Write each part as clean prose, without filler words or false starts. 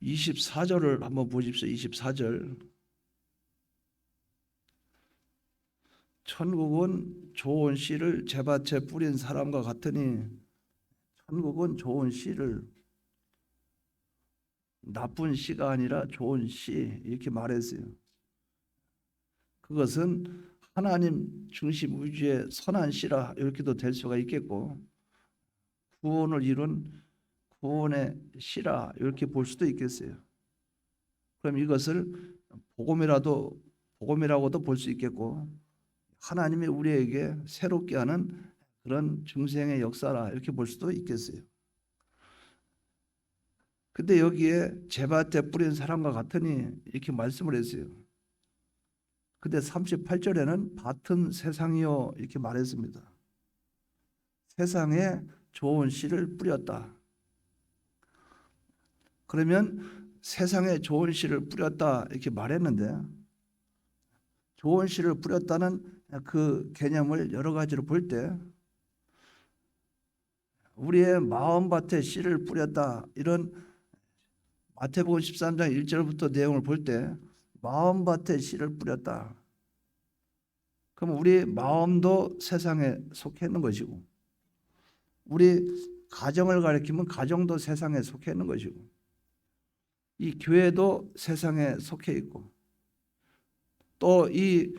24절을 한번 보십시오. 24절. 천국은 좋은 씨를 제밭에 뿌린 사람과 같으니, 천국은 좋은 씨를, 나쁜 씨가 아니라 좋은 씨, 이렇게 말했어요. 그것은 하나님 중심 위주의 선한 씨라 이렇게도 될 수가 있겠고, 구원을 이룬 구원의 씨라 이렇게 볼 수도 있겠어요. 그럼 이것을 복음이라고도 볼 수 있겠고, 하나님이 우리에게 새롭게 하는 그런 중생의 역사라 이렇게 볼 수도 있겠어요. 근데 여기에 제밭에 뿌린 사람과 같으니 이렇게 말씀을 했어요. 근데 38절에는 밭은 세상이요 이렇게 말했습니다. 세상에 좋은 씨를 뿌렸다. 그러면 세상에 좋은 씨를 뿌렸다 이렇게 말했는데, 좋은 씨를 뿌렸다는 그 개념을 여러 가지로 볼 때, 우리의 마음밭에 씨를 뿌렸다, 이런 마태복음 13장 1절부터 내용을 볼 때 마음밭에 씨를 뿌렸다. 그럼 우리 마음도 세상에 속해 있는 것이고, 우리 가정을 가리키면 가정도 세상에 속해 있는 것이고, 이 교회도 세상에 속해 있고, 또 이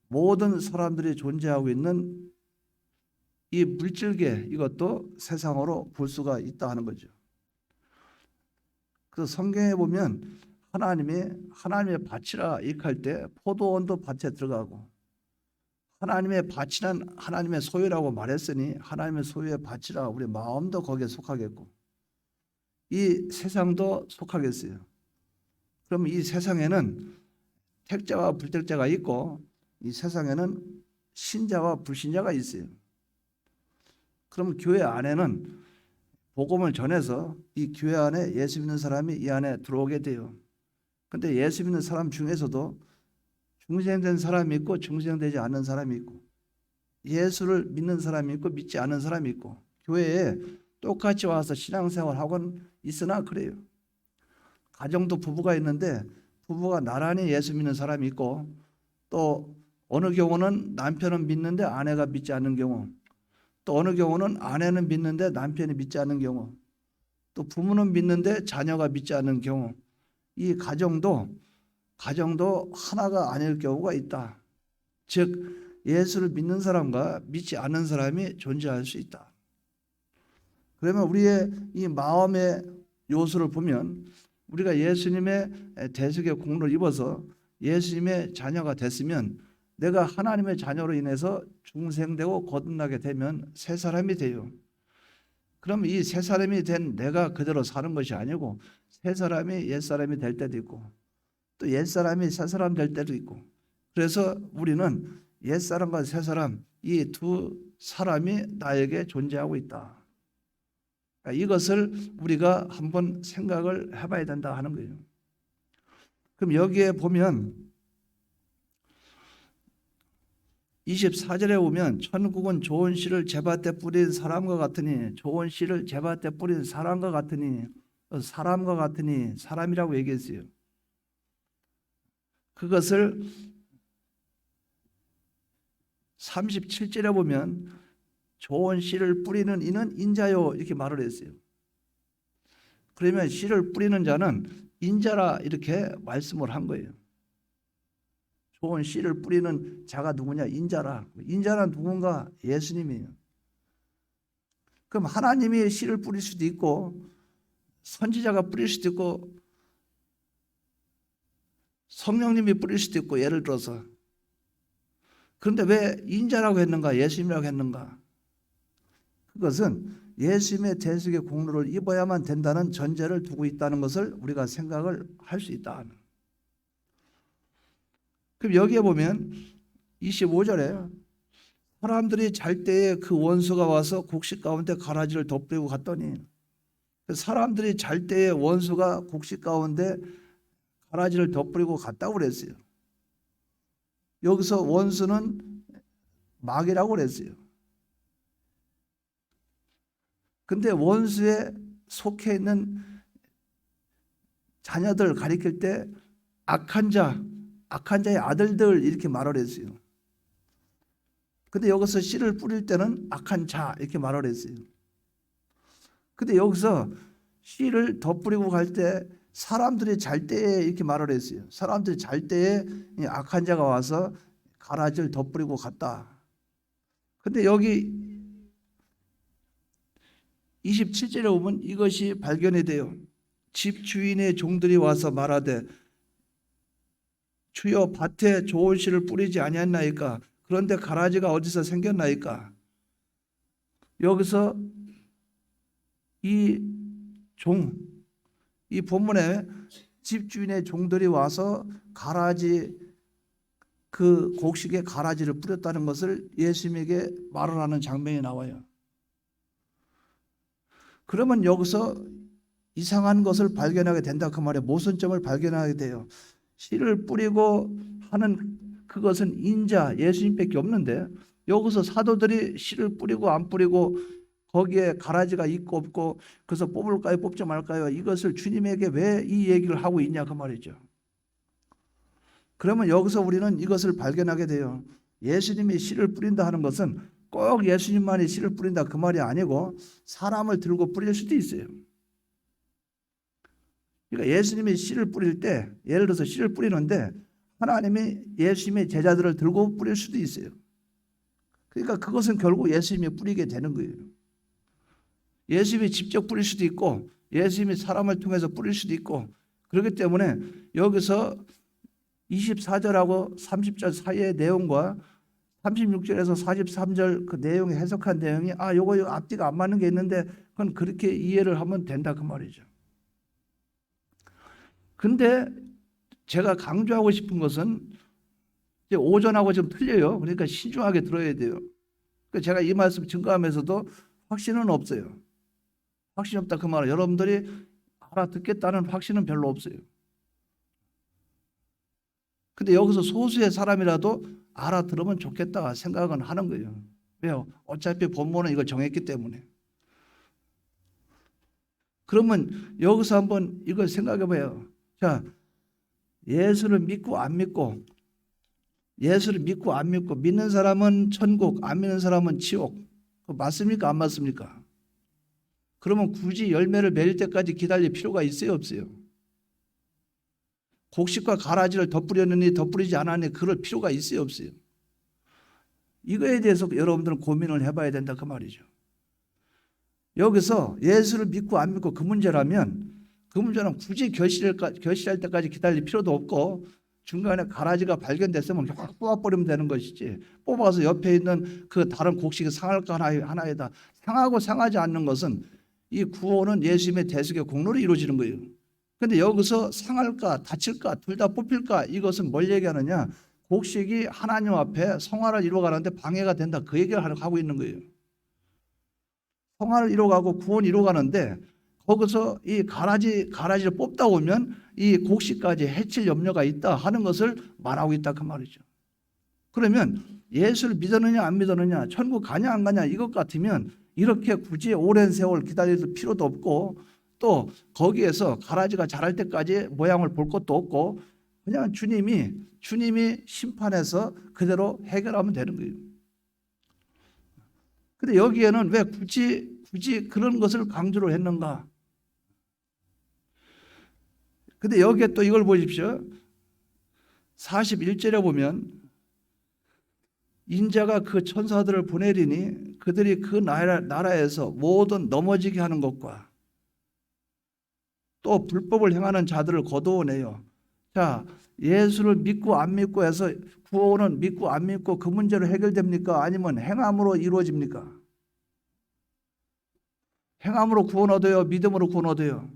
모든 사람들이 존재하고 있는 이 물질계, 이것도 세상으로 볼 수가 있다 하는 거죠. 그래서 성경에 보면 하나님의 밭이라 일할 때 포도원도 밭에 들어가고, 하나님의 밭이란 하나님의 소유라고 말했으니 하나님의 소유의 밭이라 우리 마음도 거기에 속하겠고, 이 세상도 속하겠어요. 그럼 이 세상에는 택자와 불택자가 있고, 이 세상에는 신자와 불신자가 있어요. 그럼 교회 안에는 복음을 전해서 이 교회 안에 예수 믿는 사람이 이 안에 들어오게 돼요. 근데 예수 믿는 사람 중에서도 중생된 사람이 있고 중생되지 않는 사람이 있고, 예수를 믿는 사람이 있고 믿지 않는 사람이 있고, 교회에 똑같이 와서 신앙생활 하고는 있으나 그래요. 가정도 부부가 있는데 부부가 나란히 예수 믿는 사람이 있고, 또 어느 경우는 남편은 믿는데 아내가 믿지 않는 경우, 또 어느 경우는 아내는 믿는데 남편이 믿지 않는 경우, 또 부모는 믿는데 자녀가 믿지 않는 경우, 이 가정도 하나가 아닐 경우가 있다. 즉 예수를 믿는 사람과 믿지 않는 사람이 존재할 수 있다. 그러면 우리의 이 마음의 요소를 보면, 우리가 예수님의 대속의 공로를 입어서 예수님의 자녀가 됐으면, 내가 하나님의 자녀로 인해서 중생되고 거듭나게 되면 새 사람이 돼요. 그럼 이 새 사람이 된 내가 그대로 사는 것이 아니고, 새 사람이 옛 사람이 될 때도 있고, 또 옛 사람이 새 사람 될 때도 있고, 그래서 우리는 옛 사람과 새 사람, 이 두 사람이 나에게 존재하고 있다. 이것을 우리가 한번 생각을 해봐야 된다 하는 거예요. 그럼 여기에 보면 24절에 보면, 천국은 좋은 씨를 제밭에 뿌린 사람과 같으니, 좋은 씨를 제밭에 뿌린 사람과 같으니, 사람이라고 얘기했어요. 그것을 37절에 보면 좋은 씨를 뿌리는 이는 인자요 이렇게 말을 했어요. 그러면 씨를 뿌리는 자는 인자라 이렇게 말씀을 한 거예요. 좋은 씨를 뿌리는 자가 누구냐? 인자라. 인자는 누군가? 예수님이에요. 그럼 하나님이 씨를 뿌릴 수도 있고, 선지자가 뿌릴 수도 있고, 성령님이 뿌릴 수도 있고, 예를 들어서. 그런데 왜 인자라고 했는가? 예수님이라고 했는가? 그것은 예수님의 대속의 공로를 입어야만 된다는 전제를 두고 있다는 것을 우리가 생각을 할 수 있다. 그럼 여기에 보면 25절에 사람들이 잘 때에 그 원수가 와서 곡식 가운데 가라지를 덧뿌리고 갔더니, 사람들이 잘 때에 원수가 곡식 가운데 가라지를 덧뿌리고 갔다고 그랬어요. 여기서 원수는 마귀라고 그랬어요. 근데 원수에 속해 있는 자녀들 가리킬 때 악한 자의 아들들 이렇게 말을 했어요. 근데 여기서 씨를 뿌릴 때는 악한 자 이렇게 말을 했어요. 근데 여기서 씨를 더 뿌리고 갈 때 사람들이 잘 때에 이렇게 말을 했어요. 사람들이 잘 때에 악한 자가 와서 가라지를 더 뿌리고 갔다. 근데 여기 27절에 보면 이것이 발견이 돼요. 집 주인의 종들이 와서 말하되 주여 밭에 좋은 씨를 뿌리지 아니했나이까? 그런데 가라지가 어디서 생겼나이까? 여기서 이 본문에 집주인의 종들이 와서 가라지 그 곡식에 가라지를 뿌렸다는 것을 예수님에게 말을 하는 장면이 나와요. 그러면 여기서 이상한 것을 발견하게 된다 그 말이에요. 모순점을 발견하게 돼요. 씨를 뿌리고 하는 그것은 인자 예수님밖에 없는데 여기서 사도들이 씨를 뿌리고 안 뿌리고 거기에 가라지가 있고 없고 그래서 뽑을까요 뽑지 말까요 이것을 주님에게 왜 이 얘기를 하고 있냐 그 말이죠. 그러면 여기서 우리는 이것을 발견하게 돼요. 예수님이 씨를 뿌린다 하는 것은 꼭 예수님만이 씨를 뿌린다 그 말이 아니고 사람을 들고 뿌릴 수도 있어요. 그러니까 예수님이 씨를 뿌릴 때 예를 들어서 씨를 뿌리는데 하나님이 예수님의 제자들을 들고 뿌릴 수도 있어요. 그러니까 그것은 결국 예수님이 뿌리게 되는 거예요. 예수님이 직접 뿌릴 수도 있고 예수님이 사람을 통해서 뿌릴 수도 있고 그렇기 때문에 여기서 24절하고 30절 사이의 내용과 36절에서 43절 그 내용이 해석한 내용이 요거 앞뒤가 안 맞는 게 있는데 그건 그렇게 이해를 하면 된다 그 말이죠. 근데 제가 강조하고 싶은 것은 이제 오전하고 좀 틀려요. 그러니까 신중하게 들어야 돼요. 그러니까 제가 이 말씀 증거하면서도 확신은 없어요. 확신이 없다 그 말은 여러분들이 알아듣겠다는 확신은 별로 없어요. 근데 여기서 소수의 사람이라도 알아들으면 좋겠다 생각은 하는 거예요. 왜요? 어차피 본문은 이걸 정했기 때문에. 그러면 여기서 한번 이걸 생각해 봐요. 자, 예수를 믿고 안 믿고 예수를 믿고 안 믿고 믿는 사람은 천국 안 믿는 사람은 지옥. 맞습니까? 안 맞습니까? 그러면 굳이 열매를 맺을 때까지 기다릴 필요가 있어요 없어요? 곡식과 가라지를 덧뿌렸느니 덧뿌리지 않았느니 그럴 필요가 있어요 없어요? 이거에 대해서 여러분들은 고민을 해봐야 된다 그 말이죠. 여기서 예수를 믿고 안 믿고 그 문제라면 그 문제는 굳이 결실할 때까지 기다릴 필요도 없고 중간에 가라지가 발견됐으면 확 뽑아버리면 되는 것이지 뽑아서 옆에 있는 그 다른 곡식이 상할까 하나에다 상하고 상하지 않는 것은 이 구원은 예수님의 대속의 공로로 이루어지는 거예요. 그런데 여기서 상할까 다칠까 둘 다 뽑힐까 이것은 뭘 얘기하느냐 곡식이 하나님 앞에 성화를 이루어가는데 방해가 된다 그 얘기를 하고 있는 거예요. 성화를 이루어가고 구원을 이루어가는데 거기서 이 가라지를 뽑다 보면 이 곡식까지 해칠 염려가 있다 하는 것을 말하고 있다 그 말이죠. 그러면 예수를 믿었느냐 안 믿었느냐 천국 가냐 안 가냐 이것 같으면 이렇게 굳이 오랜 세월 기다릴 필요도 없고 또 거기에서 가라지가 자랄 때까지 모양을 볼 것도 없고 그냥 주님이 심판해서 그대로 해결하면 되는 거예요. 근데 여기에는 왜 굳이 그런 것을 강조를 했는가? 근데 여기에 또 이걸 보십시오. 41절에 보면 인자가 그 천사들을 보내리니 그들이 그 나라에서 모든 넘어지게 하는 것과 또 불법을 행하는 자들을 거두어내요. 자, 예수를 믿고 안 믿고 해서 구원은 믿고 안 믿고 그 문제로 해결됩니까? 아니면 행함으로 이루어집니까? 행함으로 구원 얻어요? 믿음으로 구원 얻어요?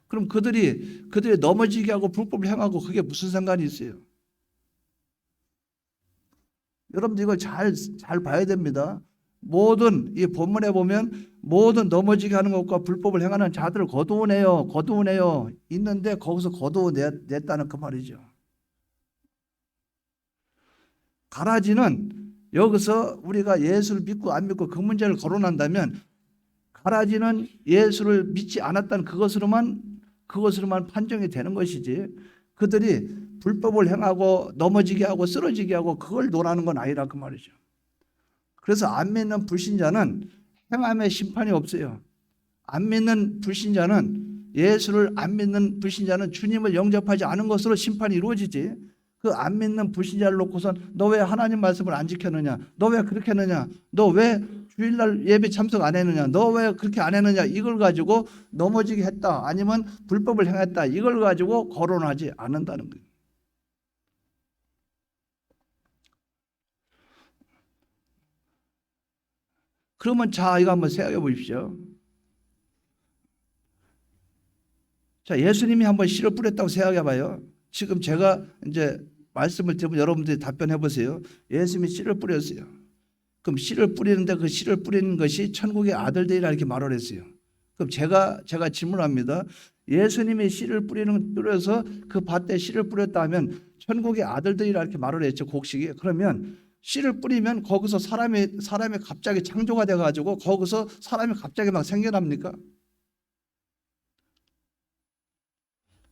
그럼 그들이 넘어지게 하고 불법을 행하고 그게 무슨 상관이 있어요? 여러분들 이걸 잘 봐야 됩니다. 이 본문에 보면 모든 넘어지게 하는 것과 불법을 행하는 자들을 거두어내요. 있는데 거기서 거두어냈다는 그 말이죠. 가라지는 여기서 우리가 예수를 믿고 안 믿고 그 문제를 거론한다면 가라지는 예수를 믿지 않았다는 그것으로만 그것으로만 판정이 되는 것이지, 그들이 불법을 행하고 넘어지게 하고 쓰러지게 하고 그걸 논하는 건 아니라 그 말이죠. 그래서 안 믿는 불신자는 행함의 심판이 없어요. 안 믿는 불신자는, 예수를 안 믿는 불신자는 주님을 영접하지 않은 것으로 심판이 이루어지지, 그 안 믿는 불신자를 놓고선 너 왜 하나님 말씀을 안 지켰느냐, 너 왜 그렇게 했느냐, 너 왜 주일날 예배 참석 안 했느냐, 너 왜 그렇게 안 했느냐, 이걸 가지고 넘어지게 했다, 아니면 불법을 행했다, 이걸 가지고 거론하지 않는다는 거예요. 그러면 자, 이거 한번 생각해 보십시오. 자, 예수님이 한번 씨를 뿌렸다고 생각해 봐요. 지금 제가 이제 말씀을 들으면 여러분들이 답변해 보세요. 예수님이 씨를 뿌렸어요. 그럼 씨를 뿌리는데 그 씨를 뿌리는 것이 천국의 아들들이라 이렇게 말을 했어요. 그럼 제가 질문합니다. 예수님이 씨를 뿌려서 그 밭에 씨를 뿌렸다면 천국의 아들들이라 이렇게 말을 했죠, 곡식이. 그러면 씨를 뿌리면 거기서 사람이 갑자기 창조가 돼 가지고 거기서 사람이 갑자기 막 생겨납니까?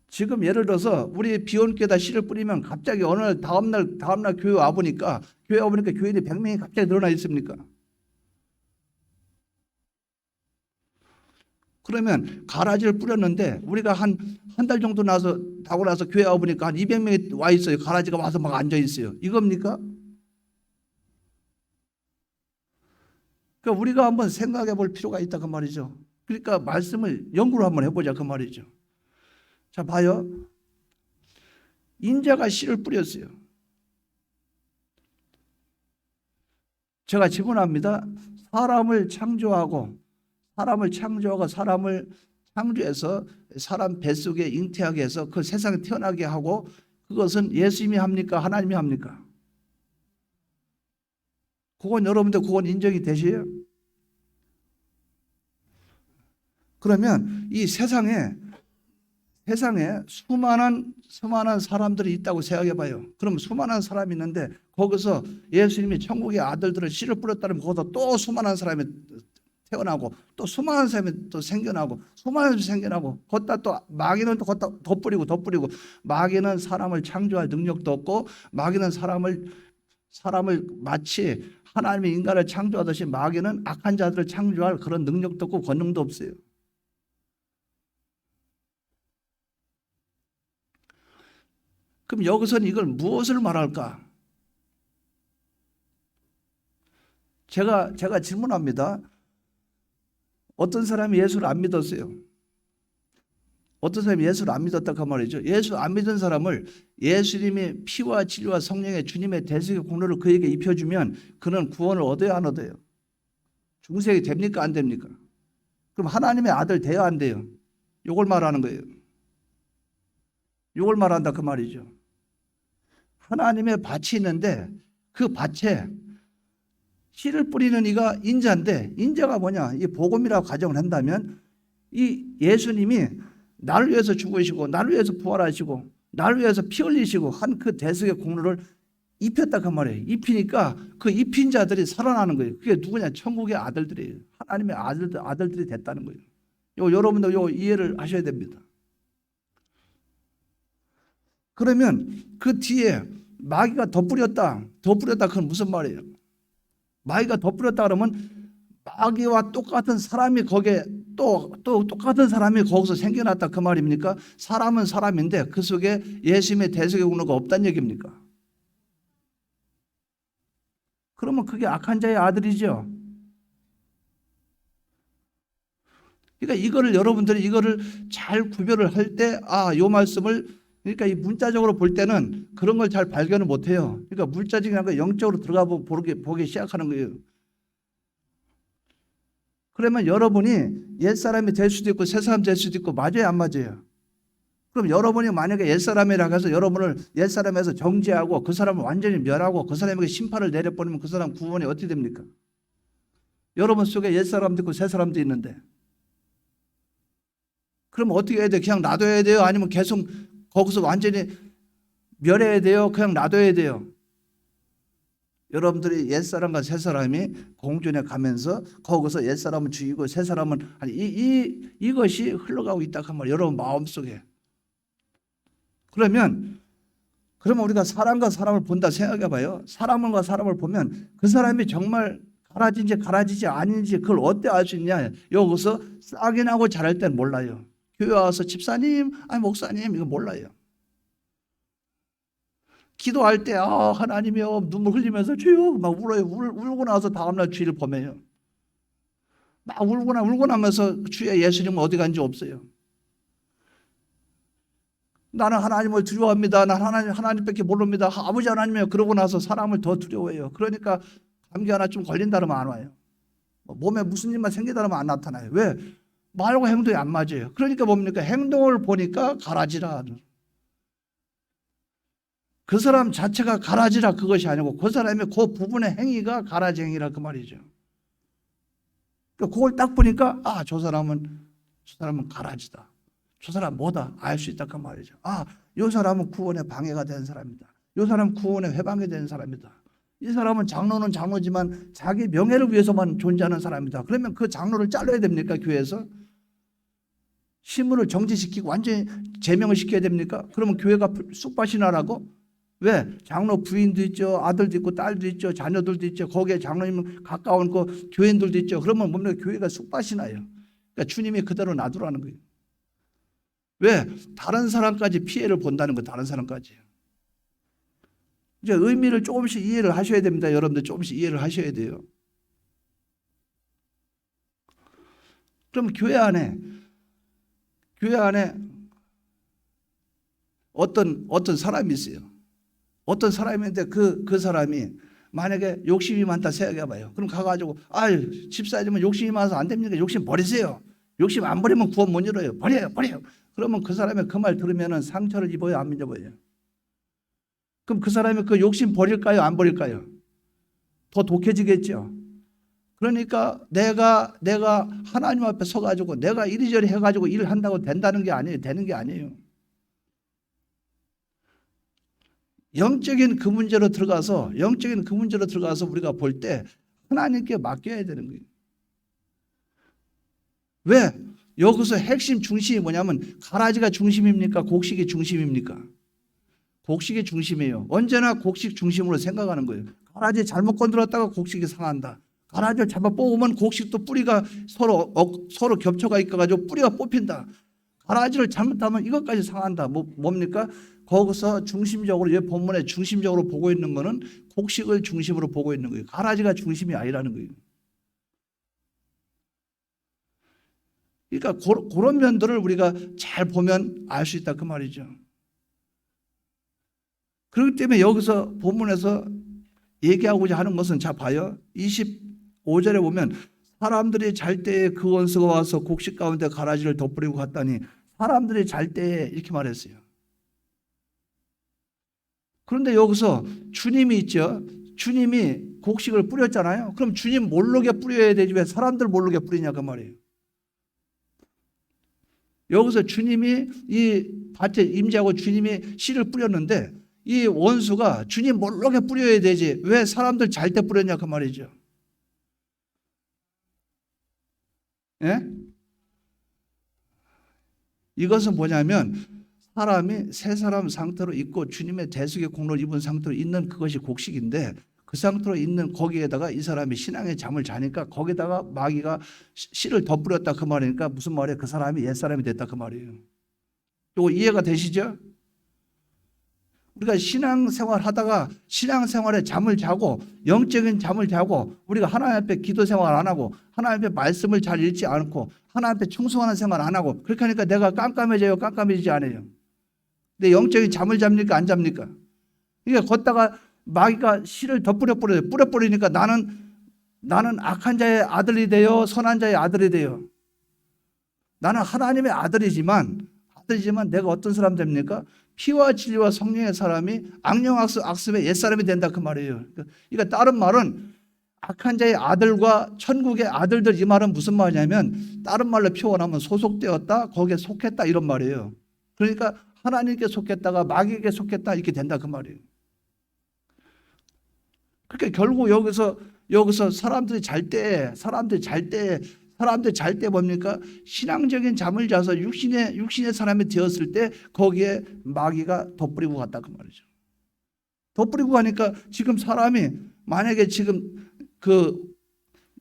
지금 예를 들어서 우리 비원교에다 씨를 뿌리면 갑자기 어느 날 다음날 교회 와보니까 교인이 100명이 갑자기 늘어나 있습니까? 그러면 가라지를 뿌렸는데 우리가 한 달 정도 다고 나서 교회 와보니까 한 200명이 와 있어요. 가라지가 와서 막 앉아 있어요. 이겁니까? 그러니까 우리가 한번 생각해 볼 필요가 있다 그 말이죠. 그러니까 말씀을 연구를 한번 해보자 그 말이죠. 자, 봐요. 인자가 씨를 뿌렸어요. 제가 질문합니다. 사람을 창조하고 사람을 창조해서 사람 뱃속에 잉태하게 해서 그 세상에 태어나게 하고, 그것은 예수님이 합니까? 하나님이 합니까? 그건 여러분들 그건 인정이 되세요? 그러면 이 세상에 수많은 사람들이 있다고 생각해 봐요. 그럼 수많은 사람이 있는데 거기서 예수님이 천국의 아들들을 씨를 뿌렸다면 거기서 또 수많은 사람이 태어나고 또 수많은 사람이 또 생겨나고 수많은 사람이 생겨나고, 걷다 또 마귀는 또 걷다 더 뿌리고 마귀는 사람을 창조할 능력도 없고, 마귀는 사람을 마치 하나님이 인간을 창조하듯이 마귀는 악한 자들을 창조할 그런 능력도 없고 권능도 없어요. 그럼 여기서는 이걸 무엇을 말할까? 제가 질문합니다. 어떤 사람이 예수를 안 믿었어요. 어떤 사람이 예수를 안 믿었다 그 말이죠. 예수 안 믿은 사람을 예수님의 피와 진리와 성령의 주님의 대속의 공로를 그에게 입혀주면 그는 구원을 얻어야 안 얻어요? 중생이 됩니까 안 됩니까? 그럼 하나님의 아들 돼야 안 돼요? 이걸 말하는 거예요. 이걸 말한다 그 말이죠. 하나님의 밭이 있는데 그 밭에 씨를 뿌리는 이가 인자인데, 인자가 뭐냐? 이 복음이라고 가정을 한다면 이 예수님이 나를 위해서 죽으시고 나를 위해서 부활하시고 나를 위해서 피 흘리시고 한 그 대속의 공로를 입혔다 그 말이에요. 입히니까 그 입힌 자들이 살아나는 거예요. 그게 누구냐? 천국의 아들들이에요. 하나님의 아들들이 됐다는 거예요. 여러분도 이해를 하셔야 됩니다. 그러면 그 뒤에 마귀가 더 뿌렸다 그건 무슨 말이에요? 마귀가 더 뿌렸다 그러면 마귀와 똑같은 사람이 거기에 또 똑같은 사람이 거기서 생겨났다 그 말입니까? 사람은 사람인데 그 속에 예수님의 대속의 공로가 없다는 얘기입니까? 그러면 그게 악한 자의 아들이죠. 그러니까 이거를 여러분들이 이거를 잘 구별을 할 때 요 말씀을, 그러니까 이 문자적으로 볼 때는 그런 걸 잘 발견을 못 해요. 그러니까 물자적인 거 영적으로 들어가 보기 시작하는 거예요. 그러면 여러분이 옛사람이 될 수도 있고 새사람 될 수도 있고, 맞아요 안 맞아요? 그럼 여러분이 만약에 옛사람이라고 해서 여러분을 옛사람에서 정죄하고 그 사람을 완전히 멸하고 그 사람에게 심판을 내려버리면 그 사람 구원이 어떻게 됩니까? 여러분 속에 옛사람도 있고 새사람도 있는데, 그럼 어떻게 해야 돼요? 그냥 놔둬야 돼요? 아니면 계속 거기서 완전히 멸해야 돼요? 그냥 놔둬야 돼요? 여러분들이 옛사람과 새사람이 공존해 가면서 거기서 옛사람은 죽이고 새사람은 이것이 흘러가고 있다 그 말이에요. 여러분 마음속에. 그러면 우리가 사람과 사람을 본다 생각해 봐요. 사람과 사람을 보면 그 사람이 정말 갈아진지 갈아지지 아닌지 그걸 어떻게 알 수 있냐. 여기서 싹이 나고 자랄 때는 몰라요. 교회 와서 집사님, 아니 목사님 이거 몰라요. 기도할 때 하나님이요 눈물 흘리면서 주여 막 울어요. 울고 나서 다음날 주일을 보매요. 막 울고 나면서 주여 예수님은 어디 간지 없어요. 나는 하나님을 두려워합니다. 나는 하나님밖에 모릅니다. 아버지 하나님이요. 그러고 나서 사람을 더 두려워해요. 그러니까 감기 하나 좀 걸린다 그러면 안 와요. 몸에 무슨 일만 생기다 그러면 안 나타나요. 왜? 말과 행동이 안 맞아요. 그러니까 뭡니까? 행동을 보니까 가라지라. 그 사람 자체가 가라지라 그것이 아니고 그 사람의 그 부분의 행위가 가라지 행위라 그 말이죠. 그러니까 그걸 딱 보니까 저 사람은 가라지다. 저 사람 뭐다 알 수 있다 그 말이죠. 이 사람은 구원에 방해가 되는 사람이다. 이 사람은 구원에 회방이 되는 사람이다. 이 사람은 장로는 장로지만 자기 명예를 위해서만 존재하는 사람이다. 그러면 그 장로를 잘라야 됩니까? 교회에서? 신분을 정지시키고 완전히 제명을 시켜야 됩니까? 그러면 교회가 쑥밭이 나라고? 왜? 장로 부인도 있죠. 아들도 있고 딸도 있죠. 자녀들도 있죠. 거기에 장로님 가까운 그 교인들도 있죠. 그러면 뭡니까? 교회가 쑥밭이 나요. 그러니까 주님이 그대로 놔두라는 거예요. 왜? 다른 사람까지 피해를 본다는 거 다른 사람까지. 이제 의미를 조금씩 이해를 하셔야 됩니다. 여러분들 조금씩 이해를 하셔야 돼요. 그럼 교회 안에 어떤 사람이 있어요. 어떤 사람인데 그 사람이 만약에 욕심이 많다 생각해 봐요. 그럼 가가지고 집사님은 욕심이 많아서 안 됩니까? 욕심 버리세요. 욕심 안 버리면 구원 못 열어요. 버려요. 그러면 그 사람의 그 말 들으면 상처를 입어요, 안 입어요? 그럼 그 사람이 그 욕심 버릴까요, 안 버릴까요? 더 독해지겠죠. 그러니까 내가 하나님 앞에 서가지고 내가 이리저리 해가지고 일을 한다고 된다는 게 아니에요. 되는 게 아니에요. 영적인 그 문제로 들어가서 우리가 볼 때 하나님께 맡겨야 되는 거예요. 왜? 여기서 핵심 중심이 뭐냐면 가라지가 중심입니까? 곡식이 중심입니까? 곡식이 중심이에요. 언제나 곡식 중심으로 생각하는 거예요. 가라지 잘못 건드렸다가 곡식이 상한다. 가라지를 잘못 뽑으면 곡식도 뿌리가 서로 겹쳐가 있어가지고 뿌리가 뽑힌다. 가라지를 잘못하면 이것까지 상한다. 뭡니까? 거기서 중심적으로 이 본문에 중심적으로 보고 있는 거는 곡식을 중심으로 보고 있는 거예요. 가라지가 중심이 아니라는 거예요. 그러니까 그런 면들을 우리가 잘 보면 알 수 있다 그 말이죠. 그렇기 때문에 여기서 본문에서 얘기하고자 하는 것은 자 봐요. 25절에 보면 사람들이 잘 때에 그 원수가 와서 곡식 가운데 가라지를 덧뿌리고 갔다니 사람들이 잘 때에 이렇게 말했어요. 그런데 여기서 주님이 있죠. 주님이 곡식을 뿌렸잖아요. 그럼 주님 모르게 뿌려야 되지 왜 사람들 모르게 뿌리냐 그 말이에요. 여기서 주님이 이 밭에 임재하고 주님이 씨를 뿌렸는데 이 원수가 주님 모르게 뿌려야 되지 왜 사람들 잘 때 뿌렸냐 그 말이죠. 예? 이것은 뭐냐면 사람이 새 사람 상태로 있고 주님의 대속의 공로를 입은 상태로 있는 그것이 곡식인데 그 상태로 있는 거기에다가 이 사람이 신앙의 잠을 자니까 거기다가 마귀가 씨를 덧뿌렸다 그 말이니까 무슨 말이에요? 그 사람이 옛사람이 됐다 그 말이에요. 이거 이해가 되시죠? 우리가 신앙생활 하다가 신앙생활에 잠을 자고 영적인 잠을 자고 우리가 하나님 앞에 기도 생활 안 하고 하나님 앞에 말씀을 잘 읽지 않고 하나님 앞에 충성하는 생활 안 하고 그렇게 하니까 내가 깜깜해져요? 깜깜해지지 않아요? 근데 영적인 잠을 잡니까? 안 잡니까? 그러니까 걷다가 마귀가 씨를 더 뿌려버리니까 나는 악한 자의 아들이 되어 선한 자의 아들이 되어 나는 하나님의 아들이지만 내가 어떤 사람 됩니까? 피와 진리와 성령의 사람이 악령 악습의 옛사람이 된다 그 말이에요. 그러니까 다른 말은 악한 자의 아들과 천국의 아들들 이 말은 무슨 말이냐면 다른 말로 표현하면 소속되었다 거기에 속했다 이런 말이에요. 그러니까 하나님께 속했다가 마귀에게 속했다 이렇게 된다 그 말이에요. 그러니까 결국 여기서 사람들이 잘 때 뭡니까? 신앙적인 잠을 자서 육신의 사람이 되었을 때 거기에 마귀가 덧뿌리고 갔다 그 말이죠. 덧뿌리고 가니까 지금 사람이 만약에 지금 그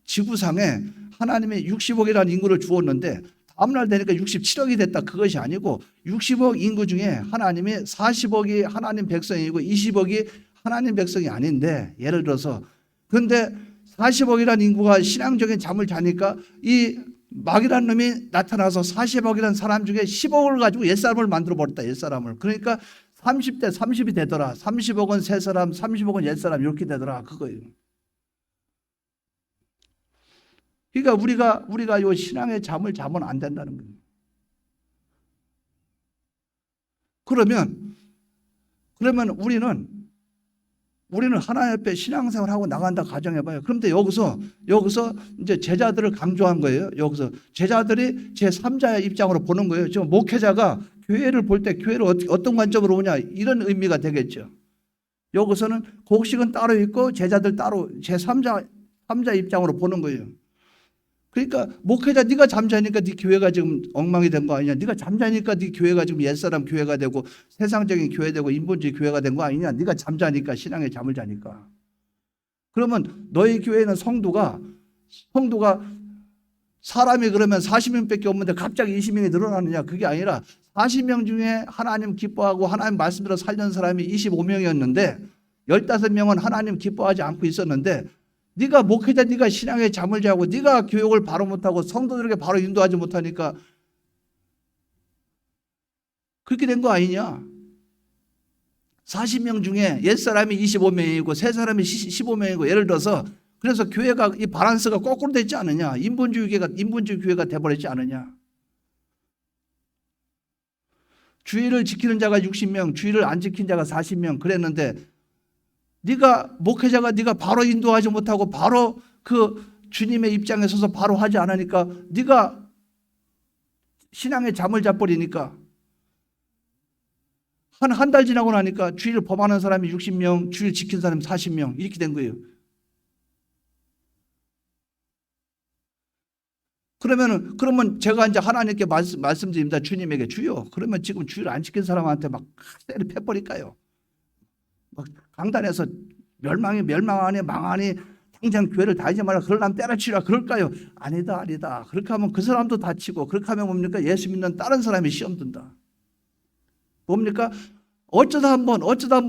지구상에 하나님이 60억이라는 인구를 주었는데 다음날 되니까 67억이 됐다, 그것이 아니고 60억 인구 중에 하나님이 40억이 하나님 백성이고 20억이 하나님 백성이 아닌데, 예를 들어서 근데 40억이라는 인구가 신앙적인 잠을 자니까 이 마귀라는 놈이 나타나서 40억이라는 사람 중에 10억을 가지고 옛사람을 만들어 버렸다. 옛사람을. 그러니까 30대 30이 되더라. 30억은 새 사람, 30억은 옛사람, 이렇게 되더라, 그거예요. 그러니까 우리가 요 신앙의 잠을 자면 안 된다는 거예요. 그러면 우리는 하나님 앞에 신앙생활하고 나간다 가정해봐요. 그런데 여기서 이제 제자들을 강조한 거예요. 여기서 제자들이 제3자의 입장으로 보는 거예요. 지금 목회자가 교회를 볼 때 교회를 어떤 관점으로 보냐, 이런 의미가 되겠죠. 여기서는 곡식은 따로 있고 제자들 따로 제3자 입장으로 보는 거예요. 그러니까 목회자, 네가 잠자니까 네 교회가 지금 엉망이 된 거 아니냐? 네가 잠자니까 네 교회가 지금 옛사람 교회가 되고 세상적인 교회 되고 인본주의 교회가 된 거 아니냐? 네가 잠자니까, 신앙에 잠을 자니까. 그러면 너희 교회는 성도가 사람이 그러면 40명밖에 없는데 갑자기 20명이 늘어나느냐? 그게 아니라 40명 중에 하나님 기뻐하고 하나님 말씀대로 살던 사람이 25명이었는데 15명은 하나님 기뻐하지 않고 있었는데, 네가 목회자, 네가 신앙에 잠을 자고 네가 교육을 바로 못하고 성도들에게 바로 인도하지 못하니까 그렇게 된 거 아니냐? 40명 중에 옛사람이 25명이고 새 사람이 15명이고, 예를 들어서 그래서 교회가 이 밸런스가 거꾸로 됐지 않느냐? 인본주의 교회가 돼버렸지 않느냐? 주의를 지키는 자가 60명, 주의를 안 지킨 자가 40명 그랬는데, 네가 목회자가 네가 바로 인도하지 못하고 바로 그 주님의 입장에 서서 바로 하지 않으니까 네가 신앙에 잠을 자버리니까 한 달 지나고 나니까 주의를 범하는 사람이 60명, 주의를 지킨 사람이 40명, 이렇게 된 거예요. 그러면 제가 이제 하나님께 말씀드립니다. 주님에게, 주여, 그러면 지금 주의를 안 지킨 사람한테 막 때려 패버릴까요? 막 강단에서 멸망하니 망하니 당장 교회를 다니지 마라, 그러려면 때려치라 그럴까요? 아니다. 그렇게 하면 그 사람도 다치고, 그렇게 하면 뭡니까? 예수 믿는 다른 사람이 시험 든다. 뭡니까? 어쩌다 한번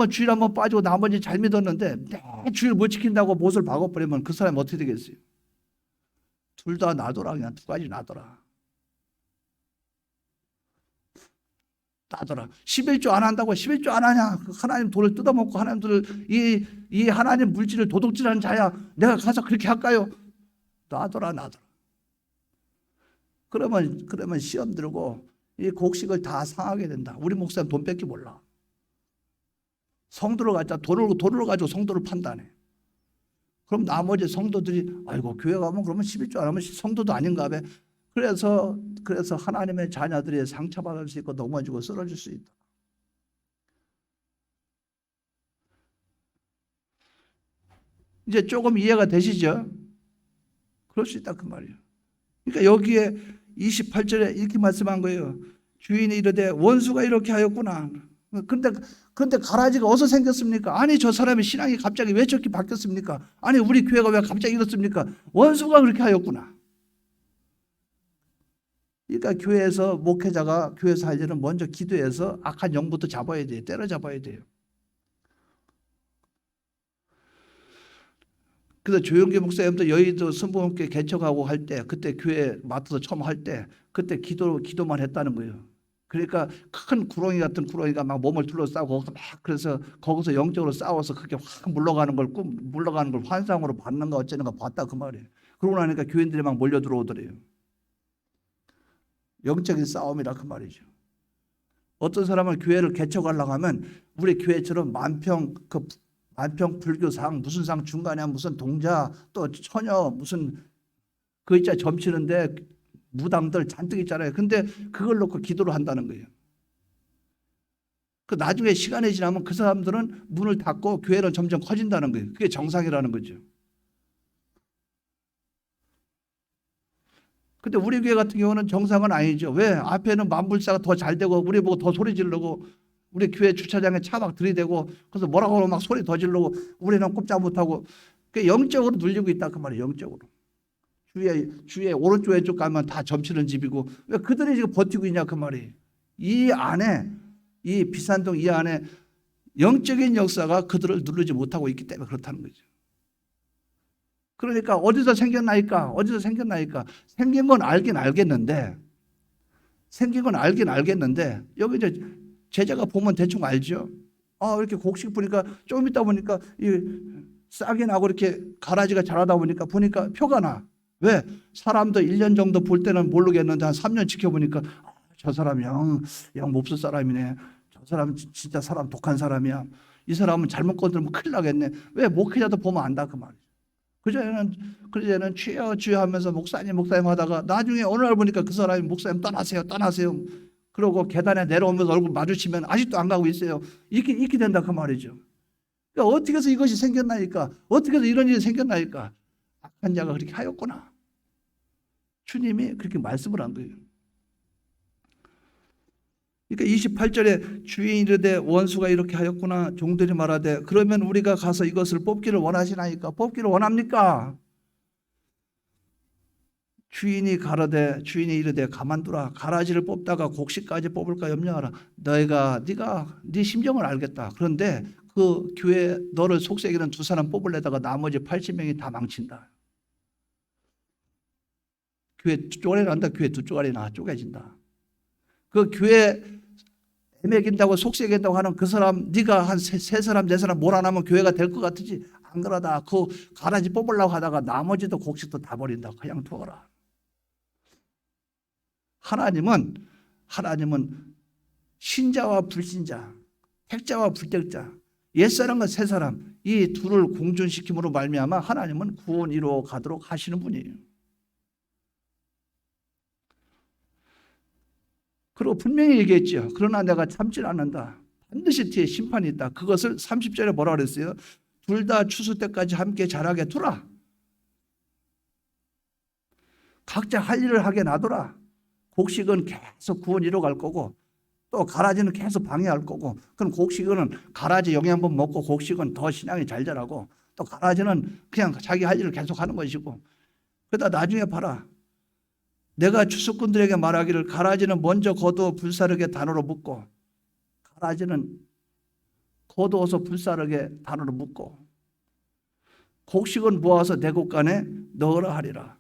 주일 한번 빠지고 나머지 잘 믿었는데 내 주일 못 지킨다고 못을 박아버리면 그 사람이 어떻게 되겠어요? 둘 다 나더라. 그냥 두 가지 나더라. 11조 안 한다고 11조 안 하냐? 하나님 돈을 뜯어먹고 하나님 돈을 이 하나님 물질을 도둑질하는 자야. 내가 가서 그렇게 할까요? 나더라. 그러면 시험 들고 이 곡식을 다 상하게 된다. 우리 목사님 돈 뺏기 몰라. 성도를 갖자 돈을 가지고 성도를 판단해. 그럼 나머지 성도들이 아이고 교회 가면 그러면 11조 안 하면 성도도 아닌가 봐. 그래서 하나님의 자녀들이 상처받을 수 있고 넘어지고 쓰러질 수 있다. 이제 조금 이해가 되시죠? 그럴 수 있다 그 말이에요. 그러니까 여기에 28절에 이렇게 말씀한 거예요. 주인이 이르되 원수가 이렇게 하였구나. 그런데 가라지가 어디서 생겼습니까? 아니 저 사람의 신앙이 갑자기 왜 저렇게 바뀌었습니까? 아니 우리 교회가 왜 갑자기 이렇습니까? 원수가 그렇게 하였구나. 그러니까 교회에서 목회자가 교회에서 할 일은 먼저 기도해서 악한 영부터 잡아야 돼요. 때려잡아야 돼요. 그래서 조영기 목사님도 여의도 순복음교회 개척하고 할 때, 그때 교회 맡아서 처음 할 때 그때 기도만 했다는 거예요. 그러니까 큰 구렁이 같은 구렁이가 막 몸을 둘러싸고 그래서 거기서 영적으로 싸워서 그게 확 물러가는 걸 환상으로 받는 거 어쩌는 거 봤다 그 말이에요. 그러고 나니까 교인들이 막 몰려 들어오더래요. 영적인 싸움이라 그 말이죠. 어떤 사람은 교회를 개척하려고 하면 우리 교회처럼 만평 불교상 무슨 상 중간에 무슨 동자 또 처녀 무슨 그 있잖아요. 점치는데 무당들 잔뜩 있잖아요. 근데 그걸 놓고 기도를 한다는 거예요. 그 나중에 시간이 지나면 그 사람들은 문을 닫고 교회는 점점 커진다는 거예요. 그게 정상이라는 거죠. 근데 우리 교회 같은 경우는 정상은 아니죠. 왜? 앞에는 만불사가 더 잘 되고 우리 보고 더 소리 지르고 우리 교회 주차장에 차 막 들이대고 그래서 뭐라고 하면 막 소리 더 지르고 우리는 꼼짝 못하고 그 영적으로 눌리고 있다 그 말이에요. 영적으로. 주위에 오른쪽 왼쪽 가면 다 점치는 집이고 왜 그들이 지금 버티고 있냐 그 말이에요. 이 안에 이 비산동 이 안에 영적인 역사가 그들을 누르지 못하고 있기 때문에 그렇다는 거죠. 그러니까 어디서 생겼나이까? 어디서 생겼나이까? 생긴 건 알긴 알겠는데 여기 이제 제자가 보면 대충 알죠. 이렇게 곡식 보니까 조금 있다 보니까 이 싹이 나고 이렇게 가라지가 자라다 보니까 표가 나. 왜? 사람도 1년 정도 볼 때는 모르겠는데 한 3년 지켜보니까 저 사람 영 몹쓸 사람이네. 저 사람 진짜 사람 독한 사람이야. 이 사람은 잘못 건드리면 큰일 나겠네. 왜? 목회자도 보면 안다 그 말이야. 그전에는 주여 하면서 목사님 하다가 나중에 어느 날 보니까 그 사람이 목사님 떠나세요. 그러고 계단에 내려오면서 얼굴 마주치면 아직도 안 가고 있어요. 이렇게 된다 그 말이죠. 그러니까 어떻게 해서 이것이 생겼나이까? 어떻게 해서 이런 일이 생겼나이까? 악한 자가 그렇게 하였구나. 주님이 그렇게 말씀을 한 거예요. 그러니까 28절에 주인이 이르되 원수가 이렇게 하였구나. 종들이 말하되 그러면 우리가 가서 이것을 뽑기를 원하시나이까? 뽑기를 원합니까? 주인이 이르되 가만두라. 가라지를 뽑다가 곡식까지 뽑을까 염려하라. 네가 네 심정을 알겠다. 그런데 그 교회 너를 속삭이는 2사람 뽑으려다가 나머지 80명이 다 망친다. 교회 두 쪼가리 난다. 교회 두 쪼가리 나 쪼개진다. 그 교회 애매긴다고 속삭인다고 하는 그 사람 네가 한 세 사람 네 사람 몰아나면 교회가 될 것 같으지? 안 그러다 그 가라지 뽑으려고 하다가 나머지도 곡식도 다 버린다. 그냥 두어라. 하나님은 신자와 불신자, 택자와 불택자, 옛사람과 새사람 이 둘을 공존시킴으로 말미암아 하나님은 구원 이루어 가도록 하시는 분이에요. 그리고 분명히 얘기했죠. 그러나 내가 참질 않는다. 반드시 뒤에 심판이 있다. 그것을 30절에 뭐라 그랬어요? 둘 다 추수 때까지 함께 자라게 두라. 각자 할 일을 하게 놔둬라. 곡식은 계속 구원 이루어갈 거고 또 가라지는 계속 방해할 거고 그럼 곡식은 가라지 영양분 먹고 곡식은 더 신앙이 잘 자라고 또 가라지는 그냥 자기 할 일을 계속 하는 것이고 그러다 나중에 봐라. 내가 추수꾼들에게 말하기를 가라지는 먼저 거두어 불사르게 단으로 묶고 가라지는 거두어서 불사르게 단으로 묶고 곡식은 모아서 내 곳간에 넣으라 하리라.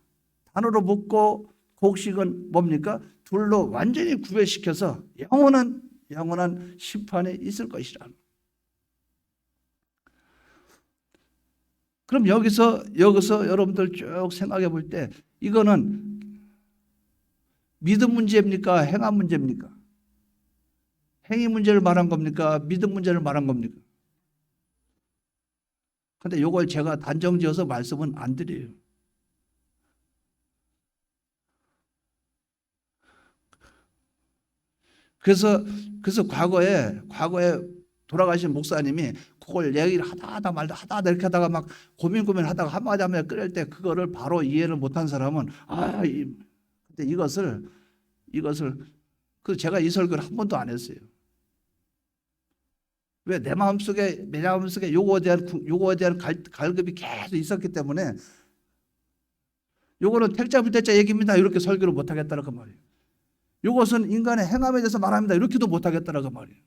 단으로 묶고 곡식은 뭡니까? 둘로 완전히 구별시켜서 영원한 심판이 있을 것이라. 그럼 여기서 여러분들 쭉 생각해 볼 때 이거는 믿음 문제입니까? 행함 문제입니까? 행위 문제를 말한 겁니까? 믿음 문제를 말한 겁니까? 근데 이걸 제가 단정지어서 말씀은 안 드려요. 그래서 과거에 돌아가신 목사님이 그걸 얘기를 하다 이렇게 하다가 막 고민하다가 한마디 끌 때 그거를 바로 이해를 못한 사람은 근데 이것을 제가 이 설교를 한 번도 안 했어요. 왜? 내 마음속에 요거에 대한 갈급이 계속 있었기 때문에 요거는 택자 불택자 얘기입니다. 이렇게 설교를 못 하겠다는 그 말이에요. 요것은 인간의 행함에 대해서 말합니다. 이렇게도 못 하겠다는 그 말이에요.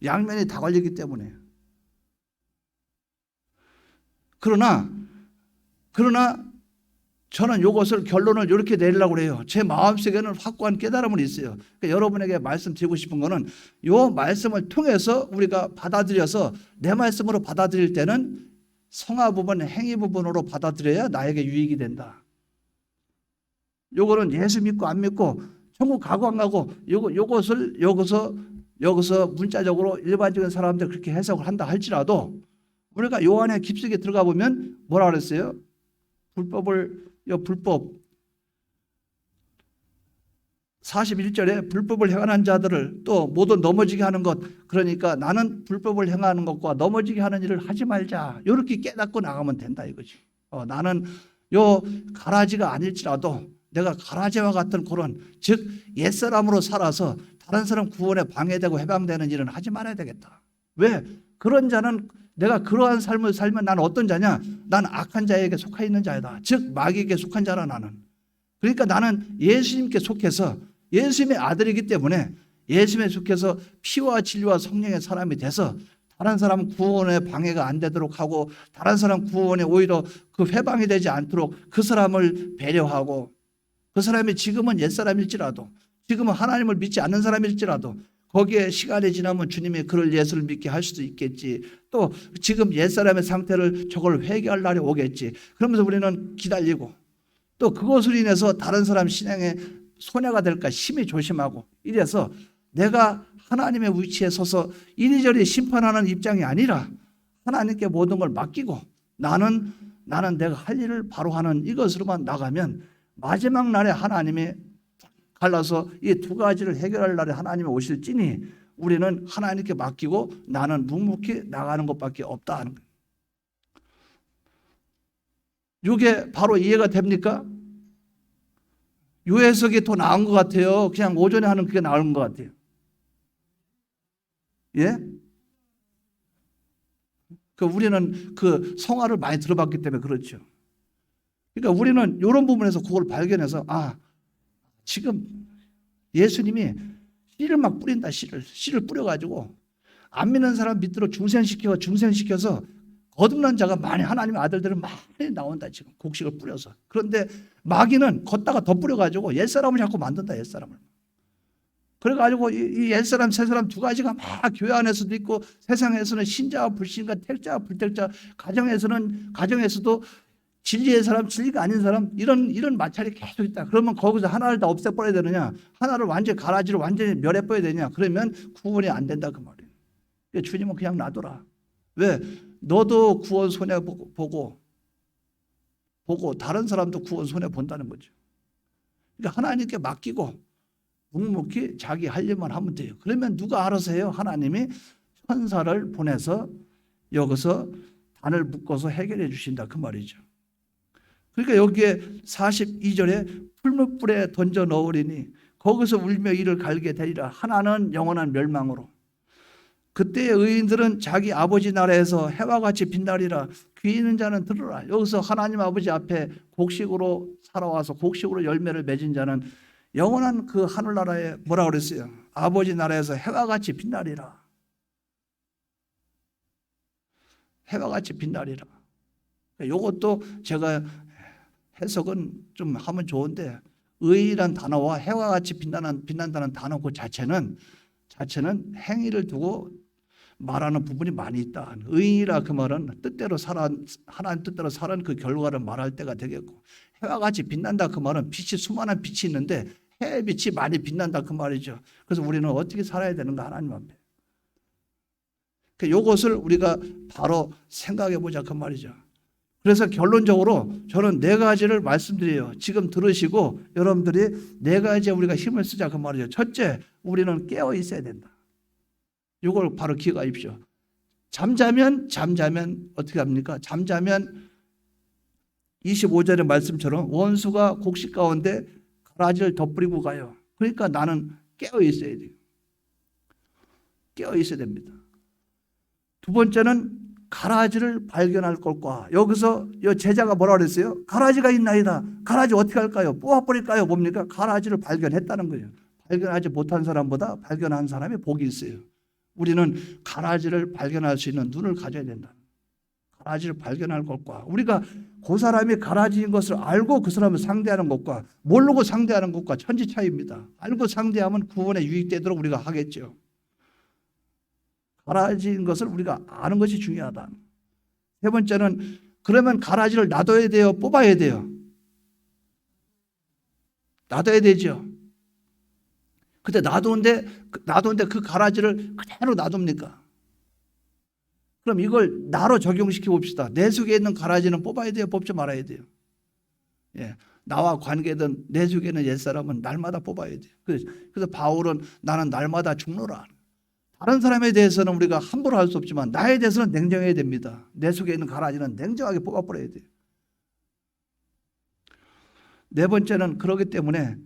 양면이 다 걸리기 때문에. 그러나 저는 이것을 결론을 이렇게 내리려고 그래요. 제 마음속에는 확고한 깨달음은 있어요. 그러니까 여러분에게 말씀드리고 싶은 거는 이 말씀을 통해서 우리가 받아들여서 내 말씀으로 받아들일 때는 성화 부분, 행위 부분으로 받아들여야 나에게 유익이 된다. 요거는 예수 믿고 안 믿고 천국 가고 안 가고 요것을 여기서 문자적으로 일반적인 사람들 그렇게 해석을 한다 할지라도 우리가 요 안에 깊숙이 들어가 보면 뭐라 그랬어요? 불법 41절에 불법을 행하는 자들을 또 모두 넘어지게 하는 것, 그러니까 나는 불법을 행하는 것과 넘어지게 하는 일을 하지 말자, 이렇게 깨닫고 나가면 된다 이거지. 나는 요 가라지가 아닐지라도 내가 가라지와 같은 그런, 즉 옛사람으로 살아서 다른 사람 구원에 방해되고 해방되는 일은 하지 말아야 되겠다. 왜? 그런 자는, 내가 그러한 삶을 살면 나는 어떤 자냐? 난 악한 자에게 속해 있는 자이다. 즉 마귀에게 속한 자라 나는. 그러니까 나는 예수님께 속해서, 예수님의 아들이기 때문에 예수님에 속해서 피와 진리와 성령의 사람이 돼서 다른 사람 구원에 방해가 안 되도록 하고, 다른 사람 구원에 오히려 그 회방이 되지 않도록 그 사람을 배려하고, 그 사람이 지금은 옛사람일지라도, 지금은 하나님을 믿지 않는 사람일지라도 거기에 시간이 지나면 주님이 그를 예수를 믿게 할 수도 있겠지. 또 지금 옛사람의 상태를 저걸 회개할 날이 오겠지. 그러면서 우리는 기다리고, 또 그것으로 인해서 다른 사람 신앙에 손해가 될까 심히 조심하고, 이래서 내가 하나님의 위치에 서서 이리저리 심판하는 입장이 아니라 하나님께 모든 걸 맡기고 나는 내가 할 일을 바로 하는 이것으로만 나가면 마지막 날에 하나님이 갈라서 이 두 가지를 해결할 날에 하나님이 오실지니 우리는 하나님께 맡기고 나는 묵묵히 나가는 것밖에 없다 하는 거예요. 이게 바로 이해가 됩니까? 요 해석이 더 나은 것 같아요. 그냥 오전에 하는 그게 나은 것 같아요. 예? 우리는 그 성화를 많이 들어봤기 때문에 그렇죠. 그러니까 우리는 이런 부분에서 그걸 발견해서, 지금 예수님이 씨를 막 뿌린다. 씨를 뿌려가지고 안 믿는 사람 밑으로 중생시켜서 거듭난 자가 많이, 하나님의 아들들은 많이 나온다 지금, 곡식을 뿌려서. 그런데 마귀는 걷다가 더 뿌려가지고 옛사람을 자꾸 만든다. 옛사람을. 그래가지고 이 옛사람 새사람 두 가지가 막 교회 안에서도 있고, 세상에서는 신자와 불신자, 택자와 불택자, 가정에서도 진리의 사람, 진리가 아닌 사람, 이런 마찰이 계속 있다. 그러면 거기서 하나를 다 없애버려야 되느냐? 하나를 완전히 가라지로 완전히 멸해버려야 되냐? 그러면 구원이 안 된다 그 말이에요. 그러니까 주님은 그냥 놔둬라. 왜? 너도 구원 손해 보고 다른 사람도 구원 손해 본다는 거죠. 그러니까 하나님께 맡기고 묵묵히 자기 할 일만 하면 돼요. 그러면 누가 알아서 해요? 하나님이 천사를 보내서 여기서 단을 묶어서 해결해 주신다 그 말이죠. 그러니까 여기에 42절에 풀무불에 던져 넣으리니 거기서 울며 이를 갈게 되리라. 하나는 영원한 멸망으로. 그때의 의인들은 자기 아버지 나라에서 해와 같이 빛나리라. 귀 있는 자는 들으라. 여기서 하나님 아버지 앞에 곡식으로 살아와서 곡식으로 열매를 맺은 자는 영원한 그 하늘나라에 뭐라 그랬어요? 아버지 나라에서 해와 같이 빛나리라. 해와 같이 빛나리라. 이것도 제가 해석은 좀 하면 좋은데, 의란 단어와 해와 같이 빛난다는 단어 그 자체는 행위를 두고 말하는 부분이 많이 있다. 의인이라 그 말은 하나님 뜻대로 살은 그 결과를 말할 때가 되겠고, 해와 같이 빛난다 그 말은 수많은 빛이 있는데 해의 빛이 많이 빛난다 그 말이죠. 그래서 우리는 어떻게 살아야 되는가 하나님 앞에. 이것을 우리가 바로 생각해 보자 그 말이죠. 그래서 결론적으로 저는 네 가지를 말씀드려요. 지금 들으시고 여러분들이 네 가지에 우리가 힘을 쓰자 그 말이죠. 첫째, 우리는 깨어 있어야 된다. 이걸 바로 기억하십시오. 잠자면 어떻게 합니까? 잠자면 25절의 말씀처럼 원수가 곡식 가운데 가라지를 덧뿌리고 가요. 그러니까 나는 깨어 있어야 돼요. 깨어 있어야 됩니다. 두 번째는 가라지를 발견할 것과, 여기서 이 제자가 뭐라 그랬어요? 가라지가 있나이다. 가라지 어떻게 할까요? 뽑아버릴까요? 뭡니까? 가라지를 발견했다는 거예요. 발견하지 못한 사람보다 발견한 사람이 복이 있어요. 우리는 가라지를 발견할 수 있는 눈을 가져야 된다. 가라지를 발견할 것과, 우리가 그 사람이 가라지인 것을 알고 그 사람을 상대하는 것과 모르고 상대하는 것과 천지 차이입니다. 알고 상대하면 구원에 유익되도록 우리가 하겠죠. 가라지인 것을 우리가 아는 것이 중요하다. 세 번째는, 그러면 가라지를 놔둬야 돼요? 뽑아야 돼요? 놔둬야 되죠. 근데 놔두는데 그 가라지를 그대로 놔둡니까? 그럼 이걸 나로 적용시켜 봅시다. 내 속에 있는 가라지는 뽑아야 돼요? 뽑지 말아야 돼요? 예. 나와 관계된 내 속에 있는 옛사람은 날마다 뽑아야 돼. 그래서 바울은 나는 날마다 죽노라. 다른 사람에 대해서는 우리가 함부로 할 수 없지만 나에 대해서는 냉정해야 됩니다. 내 속에 있는 가라지는 냉정하게 뽑아버려야 돼요. 네 번째는 그렇기 때문에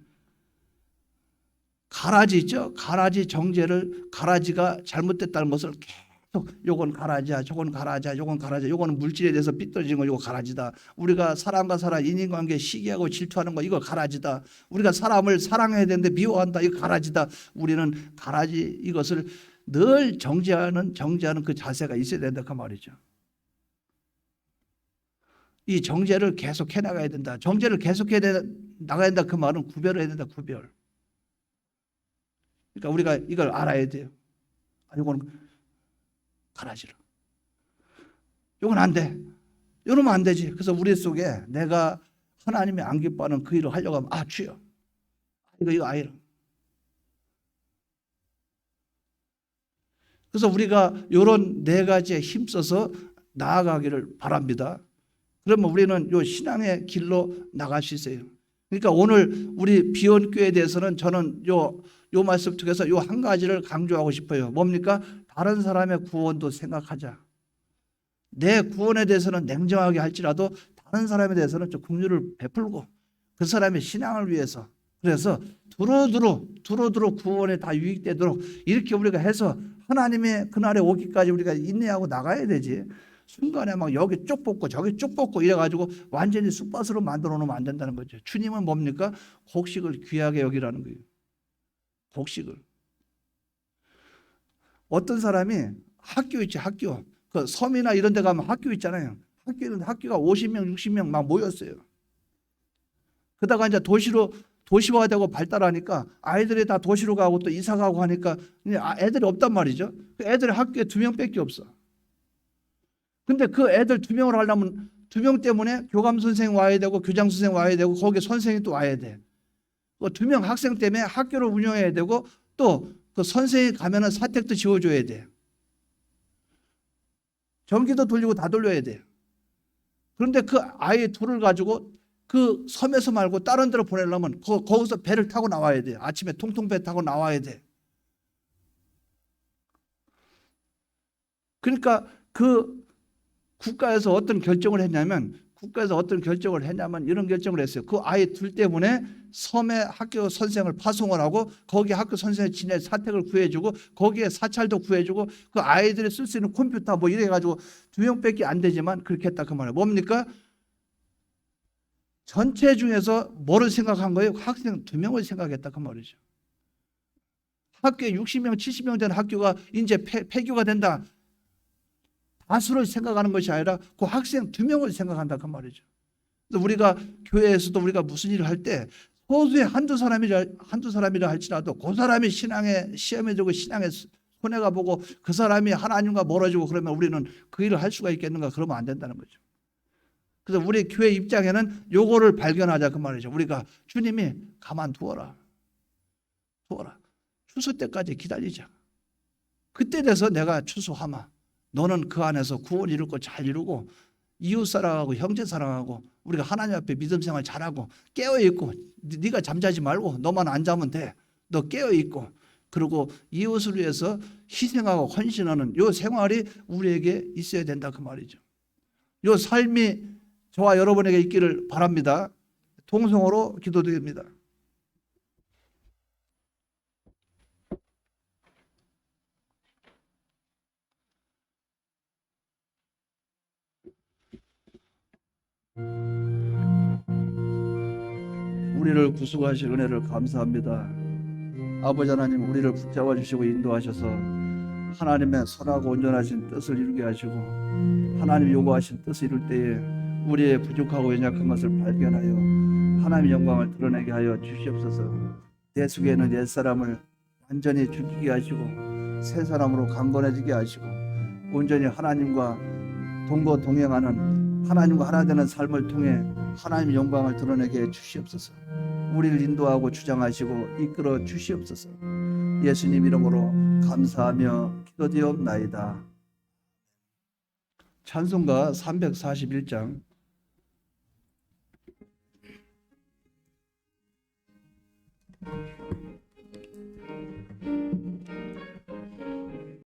가라지 있죠. 가라지 정죄를 가라지가 잘못됐다는 것을 계속 요건 가라지야, 저건 가라지야, 요건 가라지야, 요거는 물질에 대해서 삐뚤어진 거 이거 가라지다. 우리가 사람과 사람 인간관계 시기하고 질투하는 거 이거 가라지다. 우리가 사람을 사랑해야 되는데 미워한다 이거 가라지다. 우리는 가라지 이것을 늘 정죄하는 그 자세가 있어야 된다 그 말이죠. 이 정죄를 계속해 나가야 된다. 정죄를 계속해 나가야 된다 그 말은 구별을 해야 된다. 구별. 그러니까 우리가 이걸 알아야 돼요. 이건 가라지라. 이건 안 돼. 이러면 안 되지. 그래서 우리 속에 내가 하나님이 안 기뻐하는 그 일을 하려고 하면 주여 이거 아니라. 그래서 우리가 이런 네 가지에 힘써서 나아가기를 바랍니다. 그러면 우리는 요 신앙의 길로 나갈 수 있어요. 그러니까 오늘 우리 비원교회에 대해서는 저는 요 말씀 통해서 요 한 가지를 강조하고 싶어요. 뭡니까? 다른 사람의 구원도 생각하자. 내 구원에 대해서는 냉정하게 할지라도 다른 사람에 대해서는 좀 긍휼을 베풀고 그 사람의 신앙을 위해서 그래서 두루두루 구원에 다 유익되도록 이렇게 우리가 해서 하나님의 그날에 오기까지 우리가 인내하고 나가야 되지. 순간에 막 여기 쪽 뽑고 저기 쪽 뽑고 이래가지고 완전히 쑥밭으로 만들어 놓으면 안 된다는 거죠. 주님은 뭡니까? 곡식을 귀하게 여기라는 거예요. 곡식을. 어떤 사람이 학교 있지 학교. 그 섬이나 이런 데 가면 학교 있잖아요. 학교가 50명 60명 막 모였어요. 그러다가 이제 도시화되고 발달하니까 아이들이 다 도시로 가고 또 이사 가고 하니까 애들이 없단 말이죠. 그 애들이 학교에 2명밖에 없어. 근데 그 애들 2명을 하려면 2명 때문에 교감 선생 와야 되고 교장 선생 와야 되고 거기 선생이 또 와야 돼. 그 2명 학생 때문에 학교를 운영해야 되고 또 그 선생이 가면은 사택도 지어줘야 돼. 전기도 돌리고 다 돌려야 돼. 그런데 그 아이 둘을 가지고 그 섬에서 말고 다른 데로 보내려면 거기서 배를 타고 나와야 돼. 아침에 통통배 타고 나와야 돼. 그러니까 그 국가에서 어떤 결정을 했냐면 이런 결정을 했어요. 그 아이 둘 때문에 섬에 학교 선생을 파송을 하고 거기 학교 선생을 지내 사택을 구해주고 거기에 사찰도 구해주고 그 아이들이 쓸 수 있는 컴퓨터 뭐 이래가지고 2명밖에 안 되지만 그렇게 했다 그 말이에요. 뭡니까? 전체 중에서 뭐를 생각한 거예요? 학생 2명을 생각했다 그 말이죠. 학교에 60명 70명 되는 학교가 이제 폐교가 된다. 다수를 생각하는 것이 아니라 그 학생 2명을 생각한다 그 말이죠. 그래서 우리가 교회에서도 우리가 무슨 일을 할 때 소수의 한두 사람이라 할지라도 그 사람이 신앙에 시험에 들고 신앙에 손해가 보고 그 사람이 하나님과 멀어지고 그러면 우리는 그 일을 할 수가 있겠는가? 그러면 안 된다는 거죠. 그래서 우리 교회 입장에는 요거를 발견하자 그 말이죠. 우리가 주님이 가만두어라. 추수 때까지 기다리자. 그때 돼서 내가 추수하마. 너는 그 안에서 구원 이룰 거 잘 이루고 이웃 사랑하고 형제 사랑하고 우리가 하나님 앞에 믿음 생활 잘하고 깨어있고 네가 잠자지 말고 너만 안 자면 돼. 너 깨어있고 그리고 이웃을 위해서 희생하고 헌신하는 요 생활이 우리에게 있어야 된다 그 말이죠. 요 삶이 저와 여러분에게 있기를 바랍니다. 통성으로 기도드립니다. 우리를 구속하실 은혜를 감사합니다. 아버지 하나님, 우리를 붙잡아 주시고 인도하셔서 하나님의 선하고 온전하신 뜻을 이루게 하시고 하나님이 요구하신 뜻을 이룰 때에 우리의 부족하고 연약한 것을 발견하여 하나님의 영광을 드러내게 하여 주시옵소서. 내 속에 있는 옛사람을 완전히 죽이게 하시고 새 사람으로 강건해지게 하시고 온전히 하나님과 동거동행하는 하나님과 하나 되는 삶을 통해 하나님의 영광을 드러내게 해 주시옵소서. 우리를 인도하고 주장하시고 이끌어 주시옵소서. 예수님 이름으로 감사하며 기도드리옵나이다. 찬송가 341장